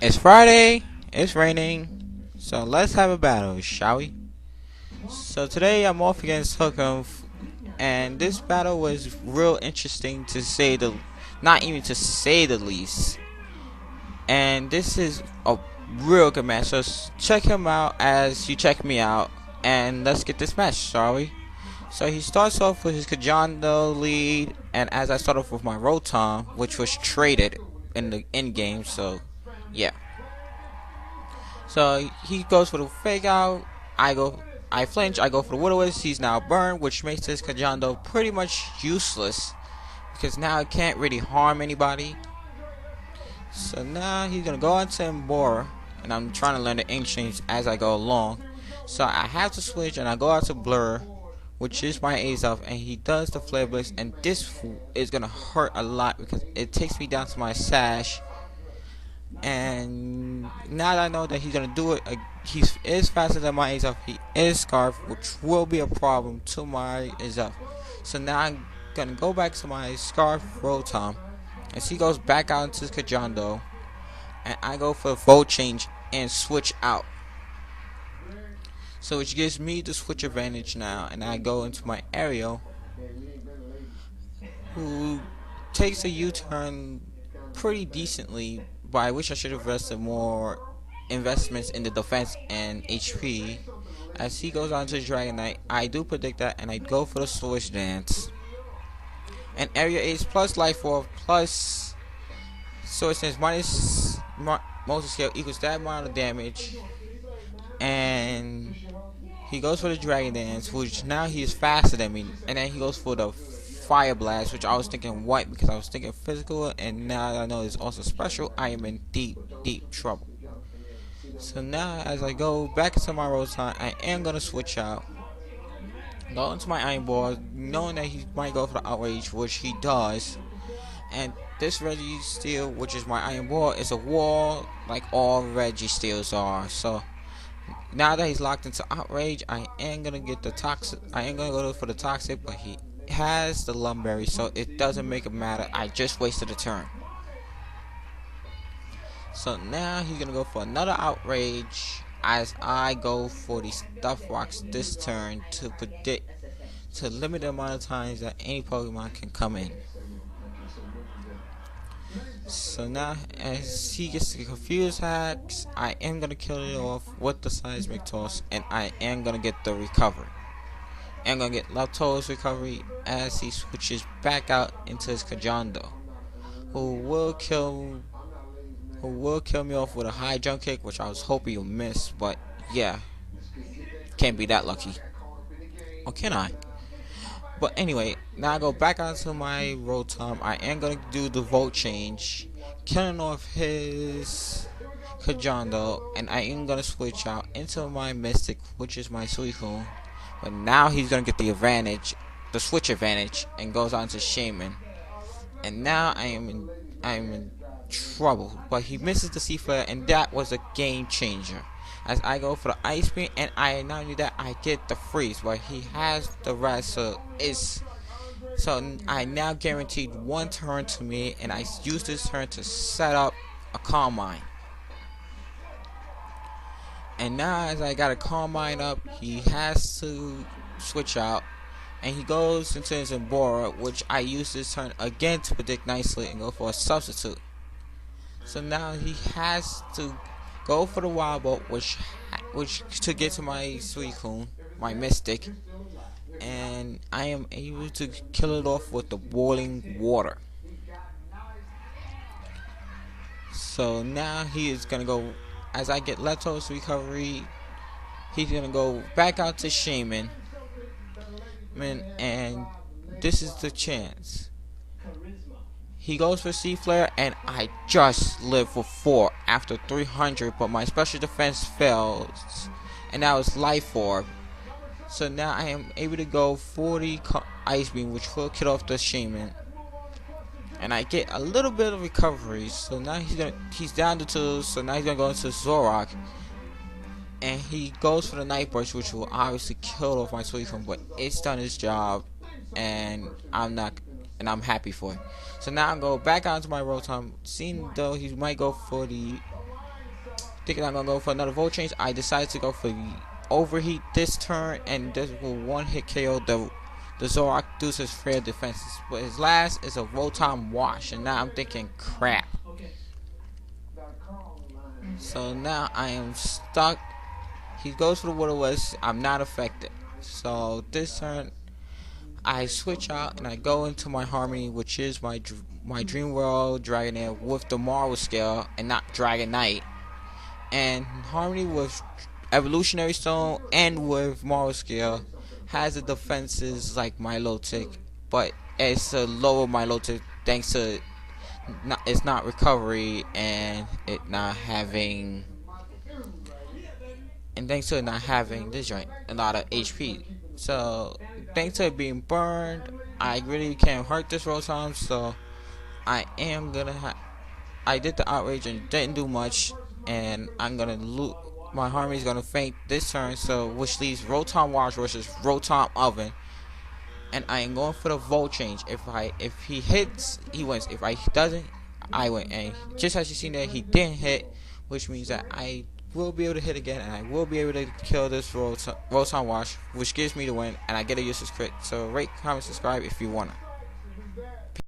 It's Friday, it's raining, so let's have a battle, shall we? So today I'm off against Hookem, and this battle was real interesting to say the, not even to say the least. And this is a real good match, so check him out as you check me out, and let's get this match, shall we? So he starts off with his Kajando lead, and as I start off with my Rotom, which was traded in the end game, so yeah. So he goes for the fake out. I flinch. I go for the Will-O-Wisp. He's now burned, which makes this Kajando pretty much useless because now it can't really harm anybody. So now he's gonna go on to Embora, and I'm trying to learn the exchange as I go along. So I have to switch, and I go out to Blur, which is my ace off, and he does the Flare Blitz, and this is gonna hurt a lot because it takes me down to my sash. And now that I know that he's gonna do it, he is faster than my Ace-Up. He is Scarf, which will be a problem to my Ace-Up. So now I'm gonna go back to my Scarf Rotom, as he goes back out into Kajando, and I go for a Volt Change and switch out. So which gives me the switch advantage now, and I go into my Ariel, who takes a U-turn pretty decently. But I wish I should have invested more investments in the defense and HP. As he goes on to Dragon Knight, I do predict that, and I go for the Swish Dance. And Area Ace plus Life Orb plus Swish Dance minus Motor Scale equals that amount of damage. And he goes for the Dragon Dance, which now he is faster than me. And then he goes for the Fire Blast, which I was thinking white because I was thinking physical, and now that I know it's also special, I am in deep trouble. So now as I go back into my Rotom, I am going to switch out, go into my Iron Ball, knowing that he might go for the Outrage, which he does. And this Registeel, which is my Iron Ball, is a wall like all Registeels are. So now that he's locked into Outrage, I am going to get the Toxic. I am going to go for the Toxic, but he has the Lumberry, so it doesn't make it matter. I just wasted a turn. So now he's gonna go for another Outrage as I go for the Stuff Rocks this turn to limit the amount of times that any Pokemon can come in. So now as he gets the Confused Hacks, I am gonna kill it off with the Seismic Toss, and I am gonna get the Recovery. I'm gonna get Lapto's Recovery as he switches back out into his Kajando, who will kill me off with a high jump kick, which I was hoping you'll miss, but yeah, can't be that lucky. Or can I? But anyway, now I go back onto my Rotom. I am gonna do the Volt Change, killing off his Kajando, and I am gonna switch out into my Mystic, which is my Suicune. But now he's gonna get the advantage, the switch advantage, and goes on to Shaman. And now I am in trouble. But he misses the C-Flare, and that was a game changer. As I go for the Ice Beam, and I not only that, I get the Freeze. But he has the rest, so I now guaranteed one turn to me, and I use this turn to set up a Calm Mind. And now as I got a Calm Mind up, he has to switch out, and he goes into his Embora, which I use this turn again to predict nicely and go for a Substitute. So now he has to go for the Wild Bolt, which to get to my Suicune, my Mystic, and I am able to kill it off with the Boiling Water. So now he is gonna go. As I get Leto's Recovery, he's gonna go back out to Shaman, and this is the chance. He goes for C-Flare, and I just live for 4 after 300, but my special defense fails, and that was Life Orb. So now I am able to go 40 Ice Beam, which will kill off the Shaman. And I get a little bit of recovery, so now he's down to 2, so now he's gonna go into Zoroark, and he goes for the Night Burst, which will obviously kill off my Suicune, but it's done its job, and I'm happy for it. So now I go back onto my Rotom, seeing though he might go for the thinking I'm gonna go for another volt change, I decided to go for the overheat this turn, and this will one hit KO the Zorak deuce his fair defenses. But his last is a rotom wash, and now I'm thinking crap. So now I am stuck. He goes for the Will-O-Wisp. I'm not affected. So this turn I switch out and I go into my Harmony, which is my Dream World Dragonair with the Marvel scale and not Dragonite. And Harmony with Evolutionary Stone and with Marvel scale has the defenses like Milotic, but it's a lower Milotic thanks to it's not recovery and it not having thanks to it not having this joint a lot of HP. So thanks to it being burned, I really can't hurt this Rotom. So I am gonna I did the outrage and didn't do much, and I'm gonna loot. My Harmony's gonna faint this turn, so which leaves Rotom Wash versus Rotom Oven. And I am going for the volt change. If he hits, he wins. If I doesn't, I win. And just as you seen there, he didn't hit, which means that I will be able to hit again, and I will be able to kill this Rotom Wash, which gives me the win, and I get a useless crit. So rate, comment, subscribe if you wanna.